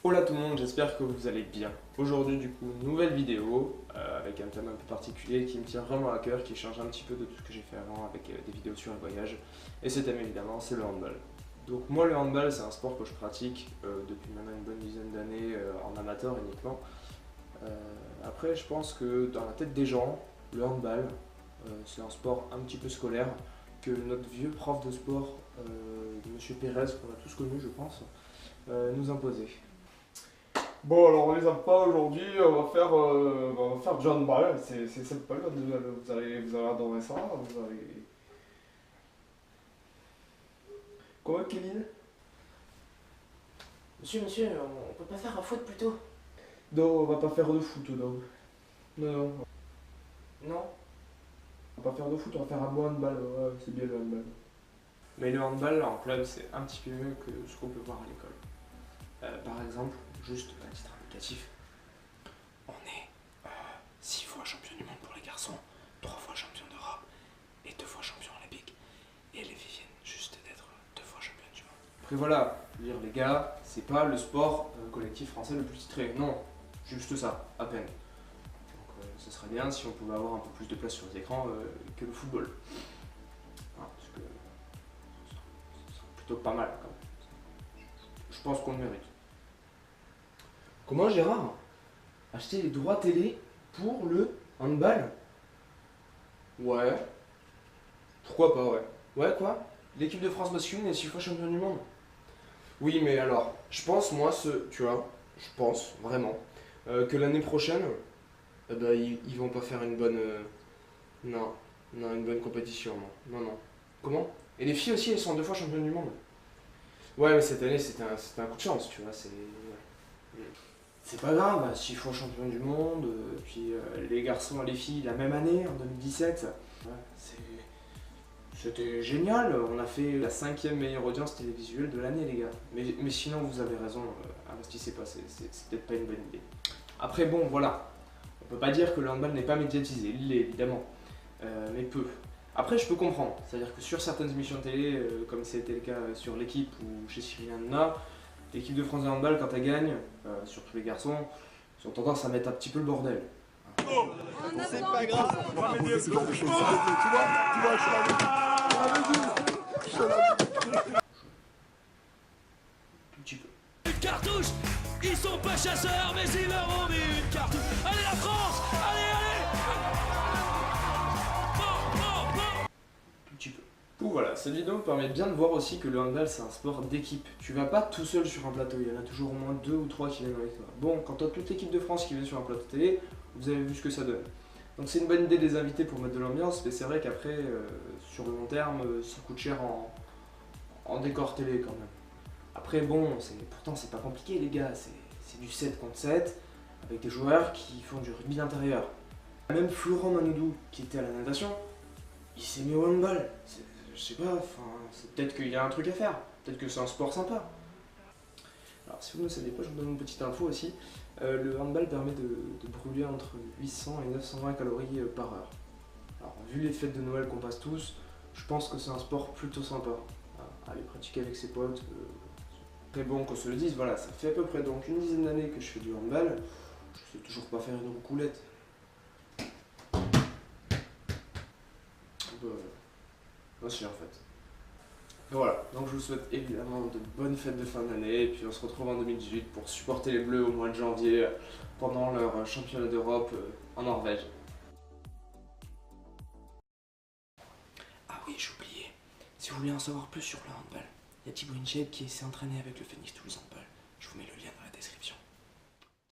Hola tout le monde, j'espère que vous allez bien. Aujourd'hui du coup, nouvelle vidéo avec un thème un peu particulier qui me tient vraiment à cœur, qui change un petit peu de tout ce que j'ai fait avant avec des vidéos sur le voyage. Et ce thème évidemment, c'est le handball. Donc moi le handball, c'est un sport que je pratique depuis maintenant une bonne dizaine d'années en amateur uniquement. Après je pense que dans la tête des gens, le handball, c'est un sport un petit peu scolaire que notre vieux prof de sport, Monsieur Pérez, qu'on a tous connu je pense, nous imposait. Bon, alors on les a pas aujourd'hui, on va faire du handball, c'est sympa le handball, vous allez adorer ça, vous allez... Quoi, Kevin? Monsieur, on peut pas faire un foot plutôt? Non, on va pas faire de foot, non. Non, Non? on va pas faire de foot, on va faire un bon handball, ouais, c'est bien le handball. Mais le handball en club, c'est un petit peu mieux que ce qu'on peut voir à l'école. Par exemple, juste à titre indicatif, on est 6 fois champion du monde pour les garçons, 3 fois champion d'Europe et 2 fois champion olympique. Et les filles viennent juste d'être 2 fois championnes du monde. Après voilà, je veux dire les gars, c'est pas le sport collectif français le plus titré, non, juste ça, à peine. Donc ce serait bien si on pouvait avoir un peu plus de place sur les écrans que le football. Voilà, parce que ce serait plutôt pas mal quand même. Je pense qu'on le mérite. Comment Gérard? Acheter les droits télé pour le handball? Ouais. Pourquoi pas, ouais. Ouais, quoi? L'équipe de France masculine est 6 fois championne du monde. Oui, mais alors, je pense, moi, tu vois, je pense vraiment que l'année prochaine, ils vont pas faire une bonne. Non, non, une bonne compétition, non. Non, non. Comment? Et les filles aussi, elles sont 2 fois championnes du monde. Ouais, mais cette année, c'était un coup de chance, tu vois, c'est. Ouais. C'est pas grave, 6 fois champion du monde, puis les garçons et les filles la même année, en 2017. Ouais, c'était génial, on a fait la 5e meilleure audience télévisuelle de l'année les gars. Mais sinon vous avez raison, investissez pas, c'est peut-être pas une bonne idée. Après bon voilà, on peut pas dire que le handball n'est pas médiatisé, il l'est évidemment, mais peu. Après je peux comprendre, c'est-à-dire que sur certaines émissions de télé, comme c'était le cas sur l'équipe ou chez Cyril Hanouna, l'équipe de France de handball quand elle gagne, surtout les garçons, ils ont tendance à mettre un petit peu le bordel. C'est pas grave, on va proposer ce genre de choses. Tu vois, je l'avais dit. Un petit peu. Une cartouche, ils sont pas chasseurs mais ils leur ont mis une cartouche. Allez la France, allez. Un petit peu. Donc voilà, cette vidéo me permet bien de voir aussi que le handball c'est un sport d'équipe. Tu vas pas tout seul sur un plateau, il y en a toujours au moins 2 ou 3 qui viennent avec toi. Bon, quand t'as toute l'équipe de France qui vient sur un plateau télé, vous avez vu ce que ça donne. Donc c'est une bonne idée de les inviter pour mettre de l'ambiance, mais c'est vrai qu'après, sur le long terme, ça coûte cher en décor télé quand même. Après bon, pourtant c'est pas compliqué les gars, c'est du 7 contre 7, avec des joueurs qui font du rugby d'intérieur. Même Florent Manoudou, qui était à la natation, il s'est mis au handball. Je sais pas, c'est peut-être qu'il y a un truc à faire, peut-être que c'est un sport sympa. Alors si vous ne savez pas, je vous donne une petite info aussi. Le handball permet de brûler entre 800 et 920 calories par heure. Alors vu les fêtes de Noël qu'on passe tous, je pense que c'est un sport plutôt sympa. À aller pratiquer avec ses potes. Très bon qu'on se le dise, voilà, ça fait à peu près donc une dizaine d'années que je fais du handball. Je sais toujours pas faire une roucoulette. Aussi en fait. Et voilà, donc je vous souhaite évidemment de bonnes fêtes de fin d'année et puis on se retrouve en 2018 pour supporter les Bleus au mois de janvier pendant leur championnat d'Europe en Norvège. Ah oui, j'ai oublié. Si vous voulez en savoir plus sur le handball, il y a Thibaut Inchep qui s'est entraîné avec le Phoenix Toulouse Handball. Je vous mets le lien dans la description.